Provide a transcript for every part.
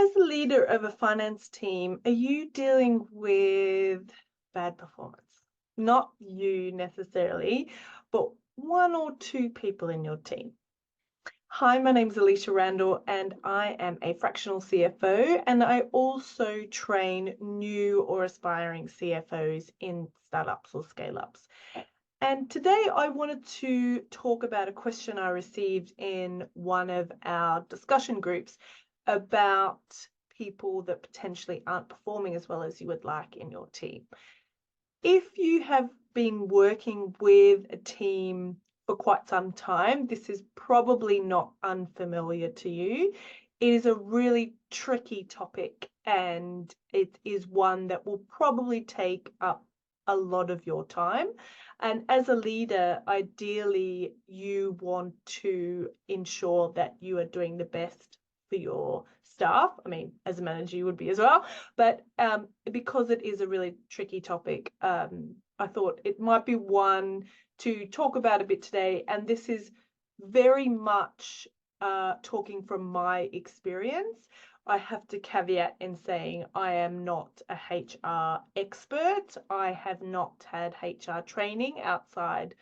As a leader of a finance team, are you dealing with bad performance? Not you necessarily, but one or two people in your team. Hi, my name is Alysha Randall and I am a fractional CFO, and I also train new or aspiring CFOs in startups or scale-ups. And today I wanted to talk about a question I received in one of our discussion groups about people that potentially aren't performing as well as you would like in your team. If you have been working with a team for quite some time, this is probably not unfamiliar to you. It is a really tricky topic, and it is one that will probably take up a lot of your time. And as a leader, ideally, you want to ensure that you are doing the best for your staff. I mean, as a manager, you would be as well. But because it is a really tricky topic, I thought it might be one to talk about a bit today. And this is very much talking from my experience. I have to caveat in saying I am not a HR expert. I have not had HR training outside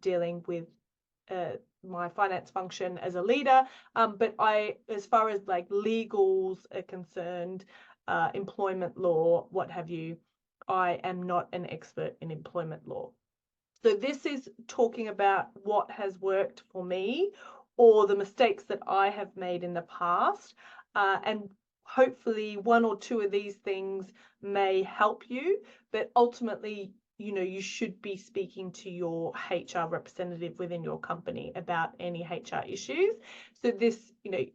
dealing with my finance function as a leader. But as far as like legals are concerned, employment law, what have you, I am not an expert in employment law. So this is talking about what has worked for me or the mistakes that I have made in the past. And hopefully one or two of these things may help you, but ultimately, you should be speaking to your HR representative within your company about any HR issues. So this,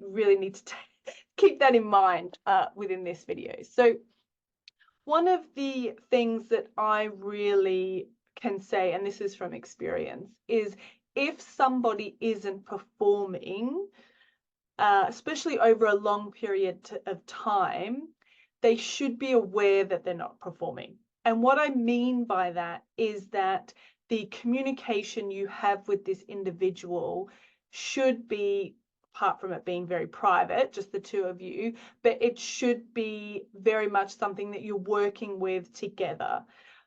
really need to keep that in mind within this video. So one of the things that I really can say, and this is from experience, is if somebody isn't performing, especially over a long period of time, they should be aware that they're not performing. And what I mean by that is that the communication you have with this individual should be, apart from it being very private, just the two of you, but it should be very much something that you're working with together.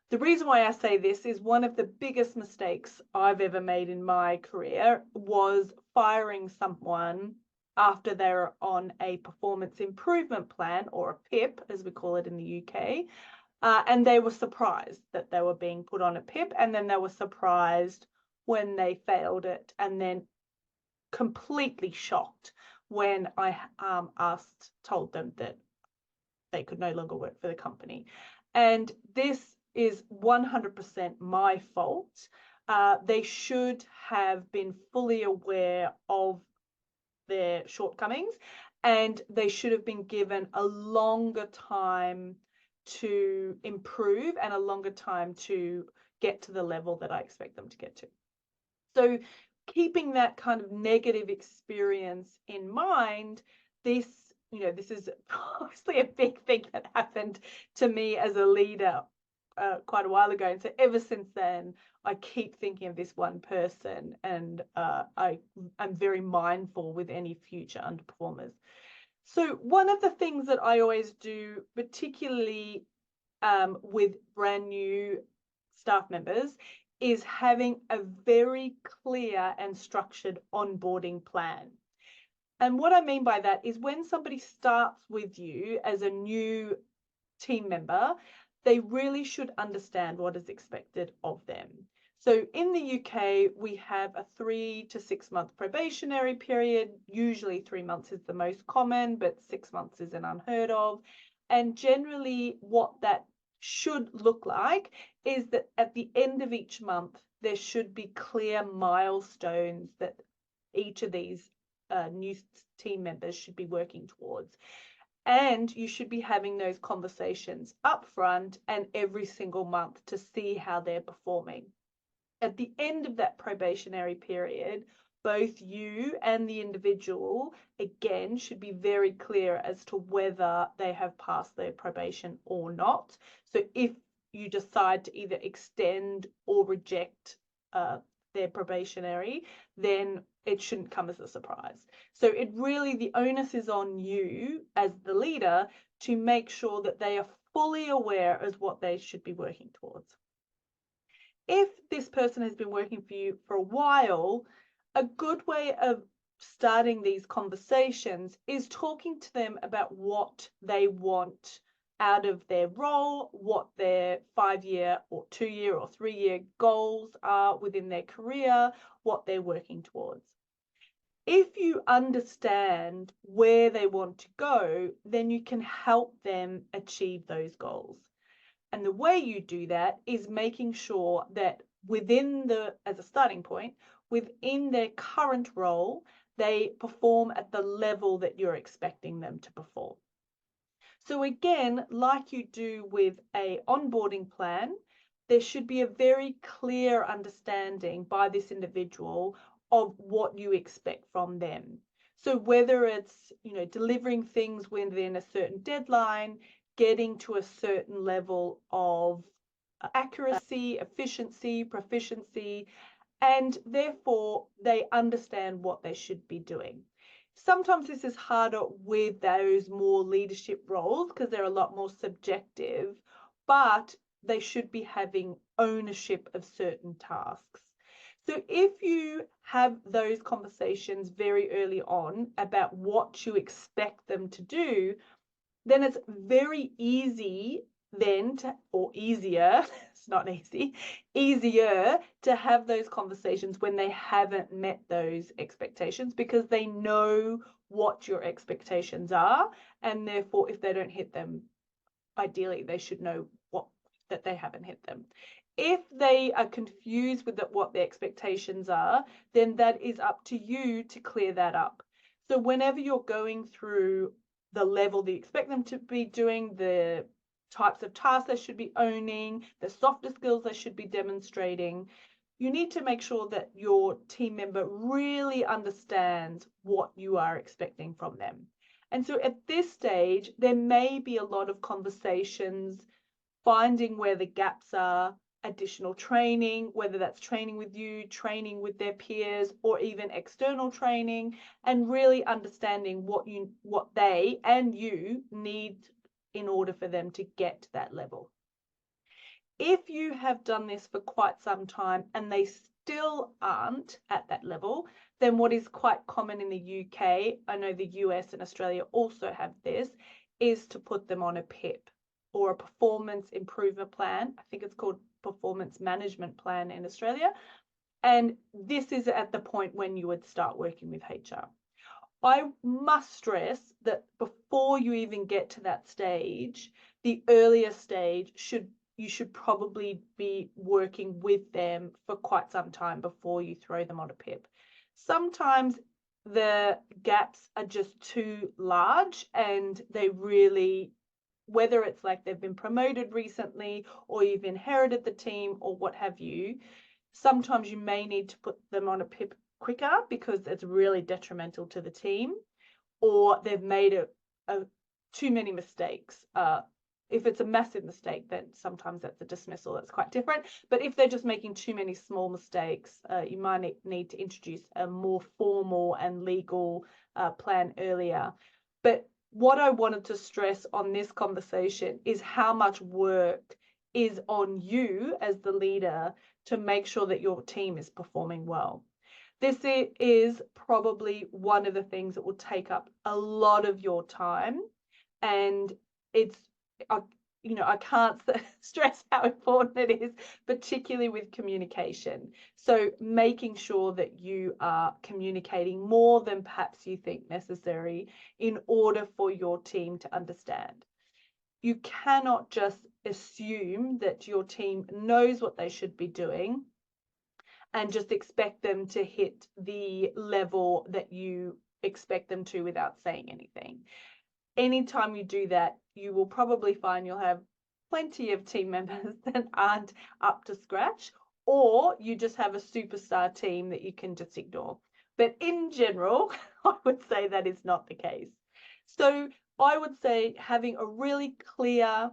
The reason why I say this is one of the biggest mistakes I've ever made in my career was firing someone after they're on a performance improvement plan, or a PIP, as we call it in the UK. And they were surprised that they were being put on a PIP, and then they were surprised when they failed it, and then completely shocked when I told them that they could no longer work for the company. And this is 100% my fault. They should have been fully aware of their shortcomings, and they should have been given a longer time to improve and a longer time to get to the level that I expect them to get to. So keeping that kind of negative experience in mind, this is obviously a big thing that happened to me as a leader quite a while ago. And so ever since then, I keep thinking of this one person, and I'm very mindful with any future underperformers. So one of the things that I always do, particularly with brand new staff members, is having a very clear and structured onboarding plan. And what I mean by that is when somebody starts with you as a new team member, they really should understand what is expected of them. So in the UK, we have a 3 to 6 month probationary period. Usually 3 months is the most common, but 6 months isn't unheard of. And generally what that should look like is that at the end of each month, there should be clear milestones that each of these new team members should be working towards. And you should be having those conversations up front and every single month to see how they're performing. At the end of that probationary period, both you and the individual, again, should be very clear as to whether they have passed their probation or not. So if you decide to either extend or reject their probationary, then it shouldn't come as a surprise. So it really, the onus is on you as the leader to make sure that they are fully aware as what they should be working towards. If this person has been working for you for a while, a good way of starting these conversations is talking to them about what they want out of their role, what their 5-year or 2-year or 3-year goals are within their career, what they're working towards. If you understand where they want to go, then you can help them achieve those goals. And the way you do that is making sure that as a starting point, within their current role, they perform at the level that you're expecting them to perform. So again, like you do with a onboarding plan, there should be a very clear understanding by this individual of what you expect from them. So whether it's, delivering things within a certain deadline, getting to a certain level of accuracy, efficiency, proficiency, and therefore they understand what they should be doing. Sometimes this is harder with those more leadership roles because they're a lot more subjective, but they should be having ownership of certain tasks. So if you have those conversations very early on about what you expect them to do, then it's very easy or easier, it's not easy, easier to have those conversations when they haven't met those expectations, because they know what your expectations are, and therefore if they don't hit them, ideally they should know that they haven't hit them. If they are confused with what the expectations are, then that is up to you to clear that up. So whenever you're going through the level that you expect them to be doing, the types of tasks they should be owning, the softer skills they should be demonstrating, you need to make sure that your team member really understands what you are expecting from them. And so at this stage, there may be a lot of conversations, finding where the gaps are, additional training, whether that's training with you, training with their peers, or even external training, and really understanding what they and you need in order for them to get to that level. If you have done this for quite some time and they still aren't at that level, then what is quite common in the UK, I know the US and Australia also have this, is to put them on a PIP, or a performance improvement plan. I think it's called performance management plan in Australia. And this is at the point when you would start working with HR. I must stress that before you even get to that stage, the earlier stage you should probably be working with them for quite some time before you throw them on a PIP. Sometimes the gaps are just too large, and they really, whether it's like they've been promoted recently or you've inherited the team or what have you, sometimes you may need to put them on a PIP quicker because it's really detrimental to the team, or they've made too many mistakes. If it's a massive mistake, then sometimes that's a dismissal. That's quite different. But if they're just making too many small mistakes, you might need to introduce a more formal and legal plan earlier. But what I wanted to stress on this conversation is how much work is on you as the leader to make sure that your team is performing well. This is probably one of the things that will take up a lot of your time, and I can't stress how important it is, particularly with communication. So making sure that you are communicating more than perhaps you think necessary in order for your team to understand. You cannot just assume that your team knows what they should be doing and just expect them to hit the level that you expect them to without saying anything. Anytime you do that, you will probably find you'll have plenty of team members that aren't up to scratch, or you just have a superstar team that you can just ignore. But in general, I would say that is not the case. So I would say having a really clear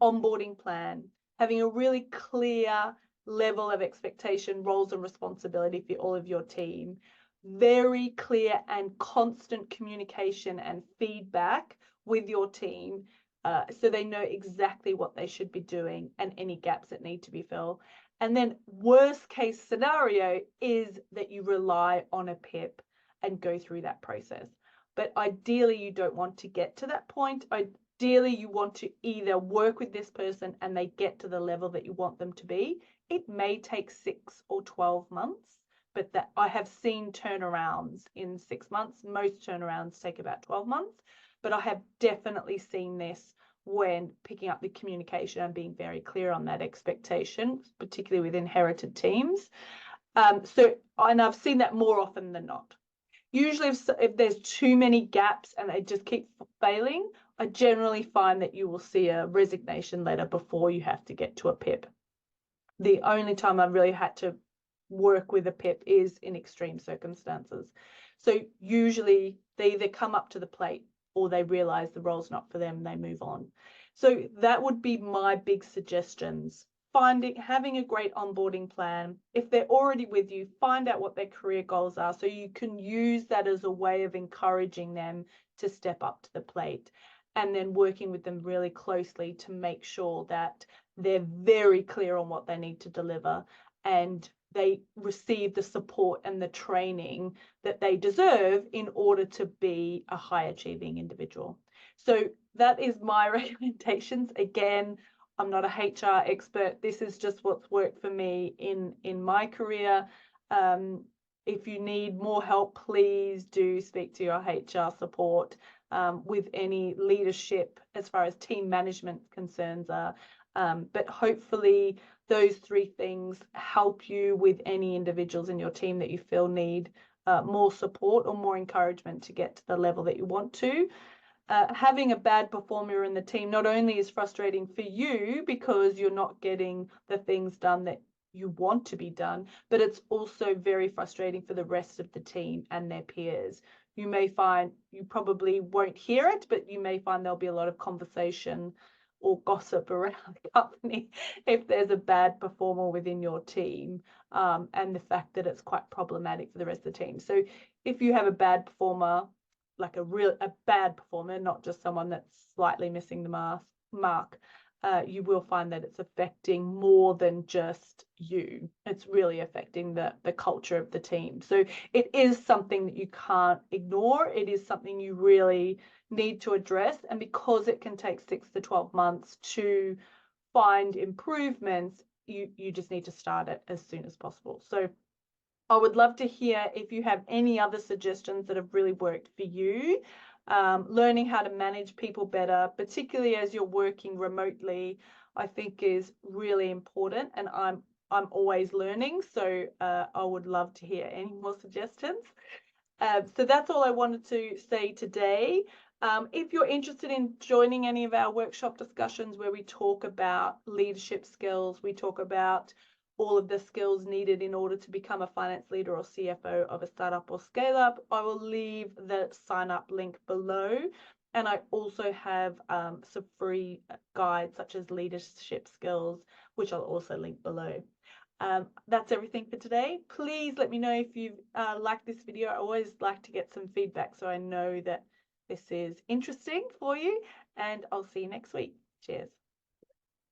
onboarding plan, having a really clear level of expectation, roles and responsibility for all of your team, very clear and constant communication and feedback with your team, so they know exactly what they should be doing and any gaps that need to be filled. And then worst case scenario is that you rely on a PIP and go through that process. But ideally, you don't want to get to that point. Ideally, you want to either work with this person and they get to the level that you want them to be. It may take 6 or 12 months, but that I have seen turnarounds in 6 months. Most turnarounds take about 12 months, but I have definitely seen this when picking up the communication and being very clear on that expectation, particularly with inherited teams. And I've seen that more often than not. Usually if there's too many gaps and they just keep failing, I generally find that you will see a resignation letter before you have to get to a PIP. The only time I've really had to work with a PIP is in extreme circumstances. So usually they either come up to the plate or they realize the role's not for them and they move on. So that would be my big suggestions. Having a great onboarding plan. If they're already with you, find out what their career goals are so you can use that as a way of encouraging them to step up to the plate, and then working with them really closely to make sure that they're very clear on what they need to deliver and they receive the support and the training that they deserve in order to be a high achieving individual. So that is my recommendations. Again, I'm not a HR expert. This is just what's worked for me in my career. If you need more help, please do speak to your HR support with any leadership as far as team management concerns are. But hopefully those 3 things help you with any individuals in your team that you feel need more support or more encouragement to get to the level that you want to. Having a bad performer in the team not only is frustrating for you because you're not getting the things done that you want to be done, but it's also very frustrating for the rest of the team and their peers. You may find, you probably won't hear it, but you may find there'll be a lot of conversation or gossip around the company if there's a bad performer within your team, and the fact that it's quite problematic for the rest of the team. So if you have a bad performer, like a bad performer, not just someone that's slightly missing the mark, you will find that it's affecting more than just you. It's really affecting the culture of the team. So it is something that you can't ignore. It is something you really need to address. And because it can take 6 to 12 months to find improvements, you just need to start it as soon as possible. So I would love to hear if you have any other suggestions that have really worked for you. Learning how to manage people better, particularly as you're working remotely, I think is really important, and I'm always learning, so I would love to hear any more suggestions. So that's all I wanted to say today. If you're interested in joining any of our workshop discussions where we talk about leadership skills, we talk about all of the skills needed in order to become a finance leader or CFO of a startup or scale up, I will leave the sign up link below. And I also have some free guides such as leadership skills, which I'll also link below. That's everything for today. Please let me know if you like this video. I always like to get some feedback so I know that this is interesting for you, and I'll see you next week. Cheers.